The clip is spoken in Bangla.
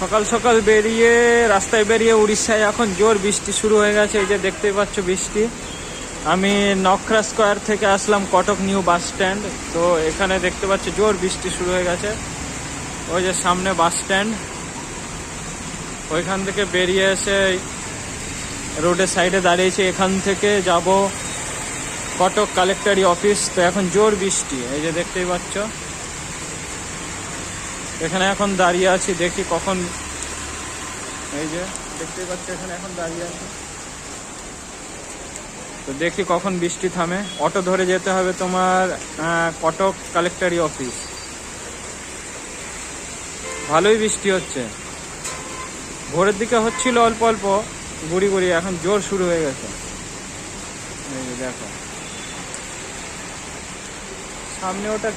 সকাল সকাল বেরিয়ে রাস্তায় বেরিয়ে উড়িষ্যায় এখন জোর বৃষ্টি শুরু হয়ে গেছে। এই যে দেখতেই পাচ্ছ বৃষ্টি। আমি নখরা স্কোয়ার থেকে আসলাম কটক নিউ বাস স্ট্যান্ড। তো এখানে দেখতে পাচ্ছ জোর বৃষ্টি শুরু হয়ে গেছে। ওই যে সামনে বাস স্ট্যান্ড, ওইখান থেকে বেরিয়ে এসে রোডের সাইডে দাঁড়িয়েছি। এখান থেকে যাব কটক কালেক্টরি অফিস। তো এখন জোর বৃষ্টি, এই যে দেখতেই পাচ্ছ। এখানে এখন দাঁড়িয়ে আছি, দেখি কখন, এই যে দেখতেই পাচ্ছ এখানে এখন দাঁড়িয়ে আছি। তো দেখি কখন বৃষ্টি থামে। অটো ধরে যেতে হবে তোমার কটক কালেক্টরি অফিস। ভালোই বৃষ্টি হচ্ছে, ভোরের দিকে হচ্ছিল অল্প অল্প গুড়ি গুড়ি, এখন জোর শুরু হয়ে গেছে। এই যে দেখো সামনে ওটা